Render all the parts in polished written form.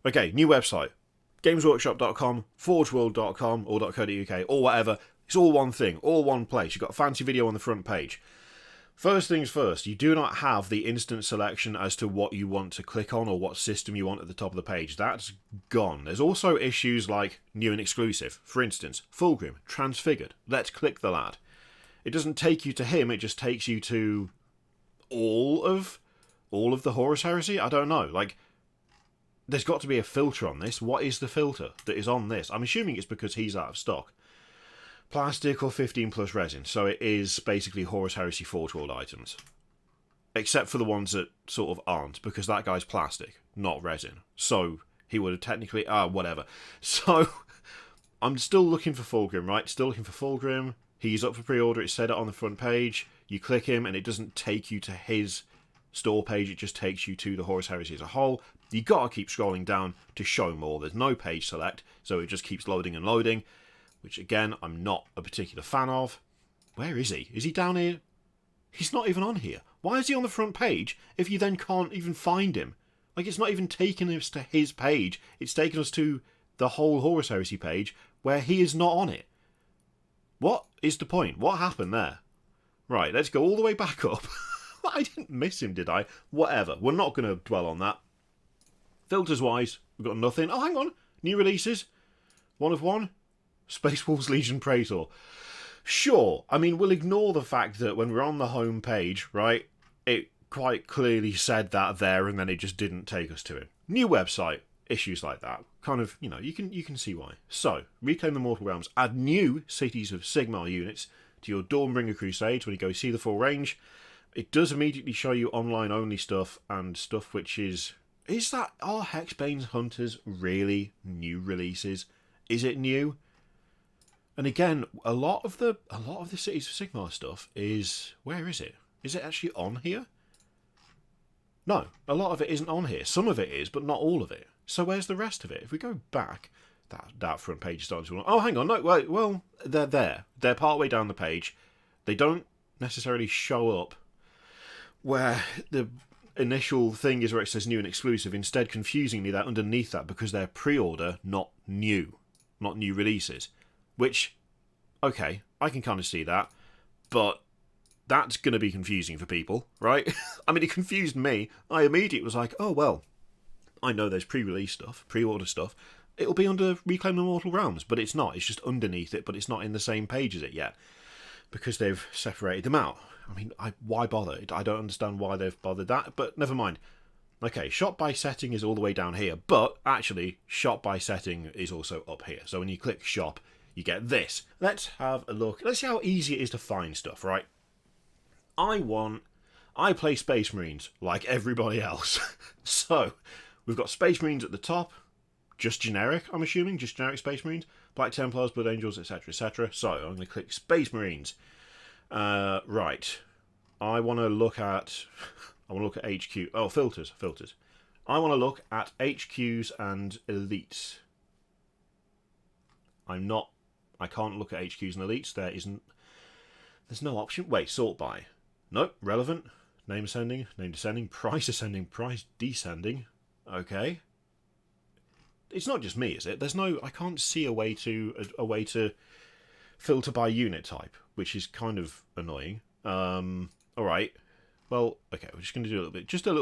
Okay, new website. Gamesworkshop.com, forgeworld.com, or .co.uk, or whatever. It's all one thing, all one place. You've got a fancy video on the front page. First things first, you do not have the instant selection as to what you want to click on or what system you want at the top of the page. That's gone. There's also issues like new and exclusive. For instance, Fulgrim, Transfigured. Let's click the lad. It doesn't take you to him, it just takes you to all of the Horus Heresy? I don't know. Like, there's got to be a filter on this. What is the filter that is on this? I'm assuming it's because he's out of stock. Plastic or 15 plus resin, so it is basically Horus Heresy Forge World items. Except for the ones that sort of aren't, because that guy's plastic, not resin. So, he would have technically... whatever. So, I'm still looking for Fulgrim, right? Still looking for Fulgrim. He's up for pre-order, it said it on the front page. You click him, and it doesn't take you to his store page, it just takes you to the Horus Heresy as a whole. You gotta keep scrolling down to show more. There's no page select, so it just keeps loading and loading. Which, again, I'm not a particular fan of. Where is he? Is he down here? He's not even on here. Why is he on the front page if you then can't even find him? Like, it's not even taking us to his page. It's taking us to the whole Horus Heresy page where he is not on it. What is the point? What happened there? Right, let's go all the way back up. I didn't miss him, did I? Whatever. We're not going to dwell on that. Filters-wise, we've got nothing. Oh, hang on. New releases. One of one. Space Wolves Legion Praetor. Sure, I mean, we'll ignore the fact that when we're on the home page, right, it quite clearly said that there and then it just didn't take us to it. New website, issues like that. Kind of, you know, you can see why. So, Reclaim the Mortal Realms. Add new Cities of Sigmar units to your Dawnbringer Crusades when you go see the full range. It does immediately show you online-only stuff and stuff which is... Are Hexbane's Hunters really new releases? Is it new? And again, a lot of the Cities of Sigmar stuff is... Where is it? Is it actually on here? No, a lot of it isn't on here. Some of it is, but not all of it. So where's the rest of it? If we go back, that front page is starting to... Oh, hang on, no, wait, well, they're there. They're partway down the page. They don't necessarily show up where the initial thing is where it says new and exclusive. Instead, confusingly, they're underneath that because they're pre-order, not new releases. Which, okay, I can kind of see that, but that's going to be confusing for people, right? I mean, it confused me. I immediately was like, oh, well, I know there's pre-release stuff, pre-order stuff. It'll be under Reclaim the Mortal Realms, but it's not. It's just underneath it, but it's not in the same page as it yet because they've separated them out. I mean, why bother? I don't understand why they've bothered that, but never mind. Okay, shop by setting is all the way down here, but actually, shop by setting is also up here. So when you click shop, you get this. Let's have a look. Let's see how easy it is to find stuff, right? I play Space Marines like everybody else. So, we've got Space Marines at the top. Just generic, I'm assuming. Just generic Space Marines. Black Templars, Blood Angels, etc, etc. So, I'm going to click Space Marines. Right. I want to look at HQ. Oh, filters. I want to look at HQs and Elites. I can't look at HQs and Elites. There's no option. Wait, sort by. Nope, relevant. Name ascending, name descending, price ascending, price descending. Okay. It's not just me, is it? I can't see a way to filter by unit type, which is kind of annoying. Alright. Well, okay, we're just going to do a little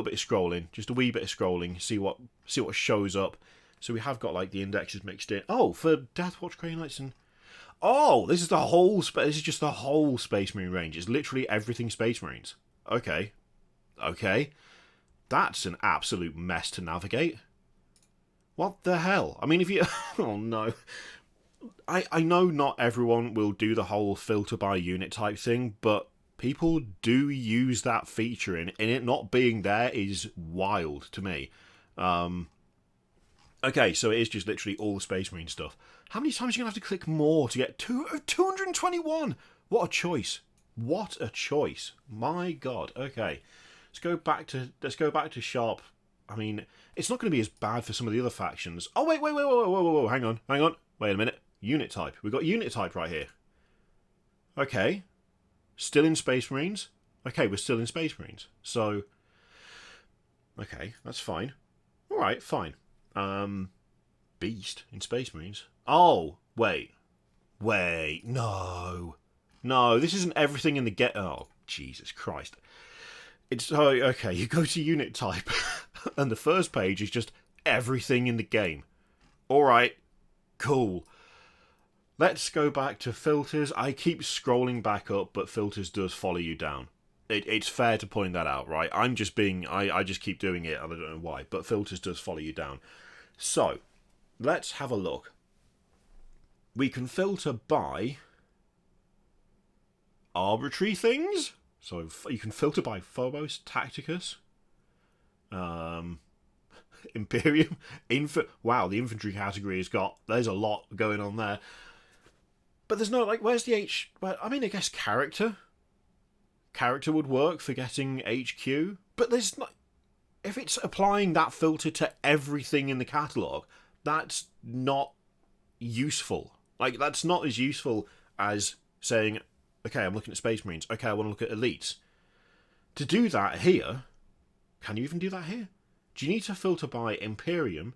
bit of scrolling, just a wee bit of scrolling, see what shows up. So we have got like the indexes mixed in. Oh, for Deathwatch, Grey Knights and... Oh, this is just the whole Space Marine range. It's literally everything Space Marines. Okay. That's an absolute mess to navigate. What the hell? I mean, if you... Oh, no. I know not everyone will do the whole filter by unit type thing, but people do use that feature, and it not being there is wild to me. Okay, so it is just literally all the Space Marine stuff. How many times are you going to have to click more to get 221? What a choice. What a choice. My God. Okay. Let's go back to Sharp. I mean, it's not going to be as bad for some of the other factions. Oh, wait. Whoa. Hang on. Wait a minute. Unit type. We've got unit type right here. Okay. Still in Space Marines. Okay, we're still in Space Marines. So, okay, that's fine. Alright, fine. Beast in Space Marines. Oh, wait, no, this isn't everything in the get. Oh, Jesus Christ! It's okay. You go to unit type, and the first page is just everything in the game. All right, cool. Let's go back to filters. I keep scrolling back up, but filters does follow you down. It's fair to point that out, right? I'm just being... I just keep doing it, and I don't know why, but filters does follow you down. So, let's have a look. We can filter by arbitrary things. So, you can filter by Phobos, Tacticus, Imperium, wow, the infantry category has got... There's a lot going on there. But there's no, like, where's the H... Well, I mean, I guess character. Character would work for getting HQ. But there's not... If it's applying that filter to everything in the catalogue, that's not useful. Like, that's not as useful as saying, okay, I'm looking at Space Marines. Okay, I want to look at Elites. To do that here... Can you even do that here? Do you need to filter by Imperium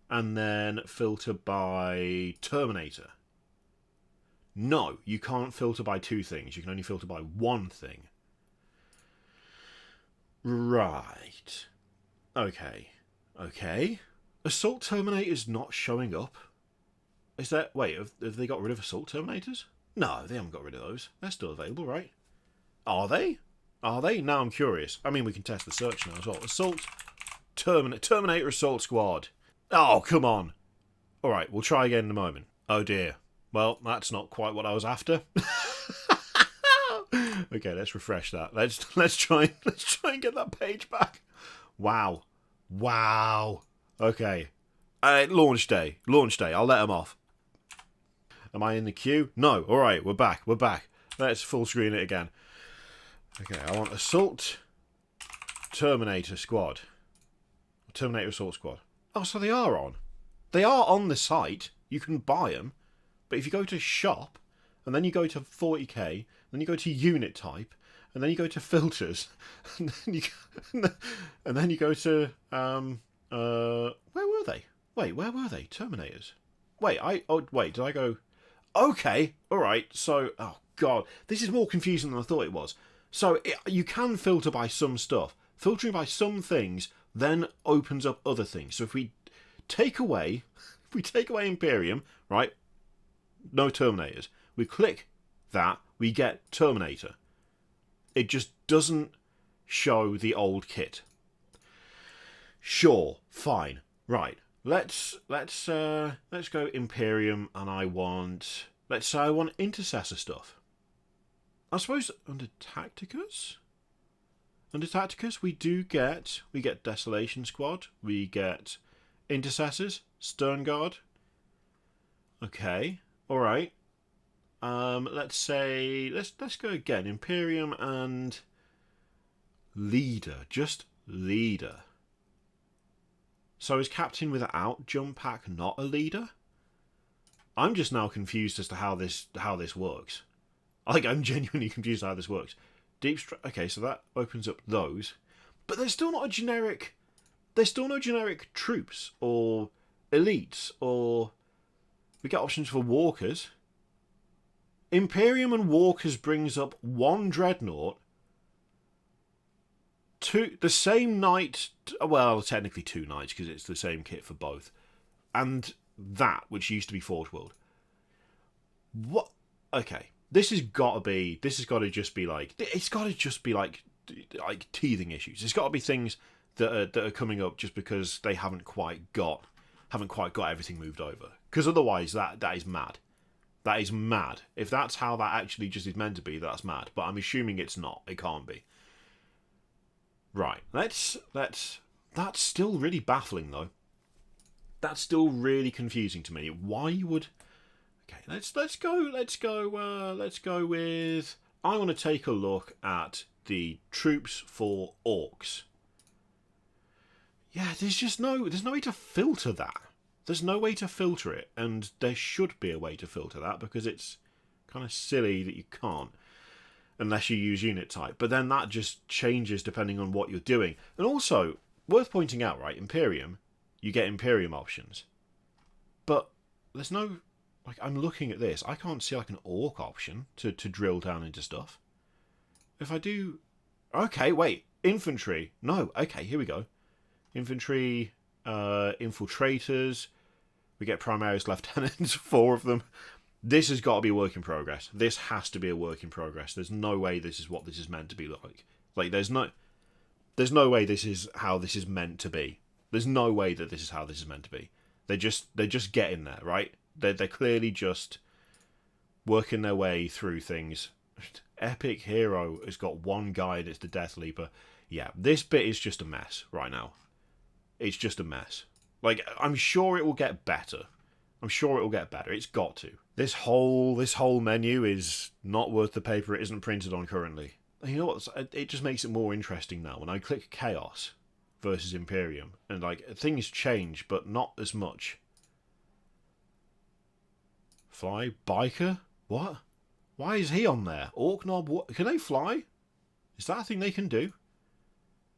and then filter by Terminator? No, you can't filter by two things. You can only filter by one thing. Right. Okay. Assault Terminator's not showing up. Is that... Wait, have they got rid of Assault Terminators? No, they haven't got rid of those. They're still available, right? Are they? Now I'm curious. I mean, we can test the search now as well. Assault... Terminator Assault Squad. Oh, come on. Alright, we'll try again in a moment. Oh dear. Well, that's not quite what I was after. Okay, let's refresh that. Let's try and get that page back. Wow. Okay. Launch day. I'll let them off. Am I in the queue? No. All right, we're back. Let's full screen it again. Okay, I want Assault Terminator Squad. Terminator Assault Squad. Oh, so they are on. They are on the site. You can buy them. But if you go to shop, and then you go to 40k, then you go to unit type, and then you go to filters, and then you go to where were they? Wait, where were they? Terminators. Wait, did I go? Okay, all right. So, oh god, this is more confusing than I thought it was. So you can filter by some stuff. Filtering by some things then opens up other things. So if we take away Imperium, right? No Terminators. We click that, we get Terminator. It just doesn't show the old kit. Sure, fine. Right. Let's go Imperium, and let's say I want Intercessor stuff. I suppose under Tacticus we get Desolation Squad, we get Intercessors, Stern Guard. Okay. Alright. Let's go again. Imperium and Leader. Just Leader. So is Captain without Jump Pack not a leader? I'm just now confused as to how this works. Like, I'm genuinely confused how this works. Okay, so that opens up those. But there's still not a generic... There's still no generic troops or elites or... We get options for walkers. Imperium and walkers brings up one dreadnought. The same knight... Well, technically two knights, because it's the same kit for both. And that, which used to be Forge World. What? Okay. This has got to just be like... It's got to just be like teething issues. It's got to be things that are coming up just because they haven't quite got everything moved over. Because otherwise, that is mad. That is mad. If that's how that actually just is meant to be, that's mad. But I'm assuming it's not. It can't be. Right. That's still really baffling, though. That's still really confusing to me. Why you would... Okay, let's go with... I want to take a look at the troops for orcs. Yeah, there's no way to filter that. There's no way to filter it, and there should be a way to filter that, because it's kind of silly that you can't, unless you use unit type. But then that just changes depending on what you're doing. And also, worth pointing out, right, Imperium, you get Imperium options. But there's no... Like, I'm looking at this. I can't see like an Orc option to drill down into stuff. If I do... Okay, wait. Infantry. No. Okay, here we go. Infantry, infiltrators. We get Primaris Lieutenants, 4 of them. This has got to be a work in progress. This has to be a work in progress. There's no way this is what this is meant to be like. Like, there's no way this is how this is meant to be. There's no way that this is how this is meant to be. They're just getting there, right? They're clearly just working their way through things. Epic Hero has got one guy and it's the Death Leaper. Yeah, this bit is just a mess right now. It's just a mess. Like, I'm sure it will get better. I'm sure it will get better. It's got to. This whole menu is not worth the paper it isn't printed on currently. You know what? It just makes it more interesting now. When I click Chaos versus Imperium, and like things change, but not as much. Fly Biker? What? Why is he on there? Orc Knob? What? Can they fly? Is that a thing they can do?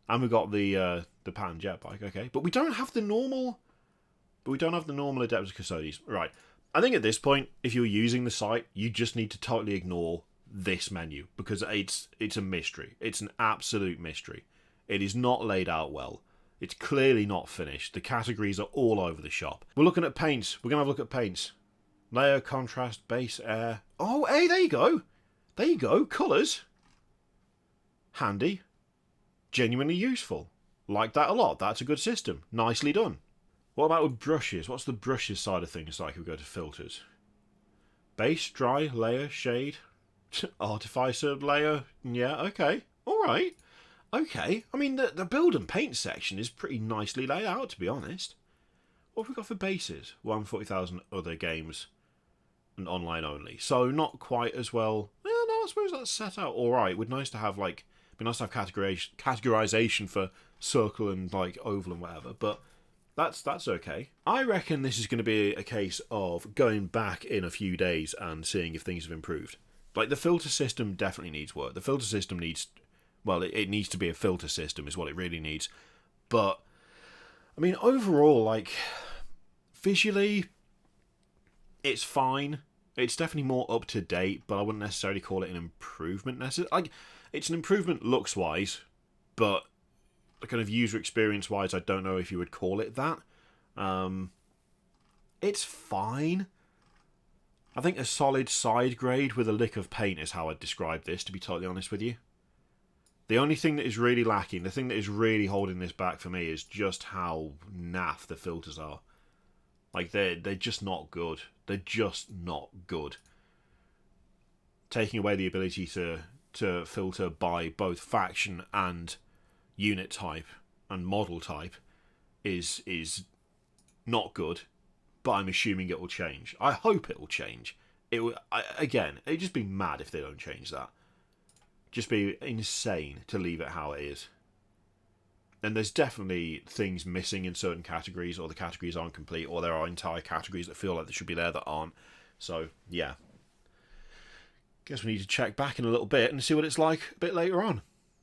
And we got the Pan Jetbike. Okay, but we don't have the normal. But we don't have the normal Adeptus Custodes. Right. I think at this point, if you're using the site, you just need to totally ignore this menu because it's a mystery. It's an absolute mystery. It is not laid out well. It's clearly not finished. The categories are all over the shop. We're looking at paints. We're going to have a look at paints. Layer, contrast, base, air. Oh, hey, there you go. There you go. Colours. Handy. Genuinely useful. Like that a lot. That's a good system. Nicely done. What about with brushes? What's the brushes side of things like if we go to filters? Base, dry, layer, shade. Artificer, layer. Yeah, okay. Alright. Okay. I mean, the build and paint section is pretty nicely laid out, to be honest. What have we got for bases? 140,000 other games and online only. So not quite as well. Yeah, no, I suppose that's set out alright. Would nice to have, like, be nice to have categorization for circle and, like, oval and whatever. But that's okay. I reckon this is going to be a case of going back in a few days and seeing if things have improved. Like, the filter system definitely needs work. The filter system needs... Well, it needs to be a filter system is what it really needs. But, I mean, overall, like, visually, it's fine. It's definitely more up to date, but I wouldn't necessarily call it an improvement. Like, it's an improvement looks-wise, but kind of user experience-wise, I don't know if you would call it that. It's fine. I think a solid side grade with a lick of paint is how I'd describe this, to be totally honest with you. The only thing that is really lacking, the thing that is really holding this back for me is just how naff the filters are. Like, they're just not good. They're just not good. Taking away the ability to filter by both faction and unit type and model type is not good, but I'm assuming it will change. I hope it will change. Again, it'd just be mad if they don't change that. Just be insane to leave it how it is. And there's definitely things missing in certain categories, or the categories aren't complete, or there are entire categories that feel like they should be there that aren't. So, yeah. Guess we need to check back in a little bit and see what it's like a bit later on.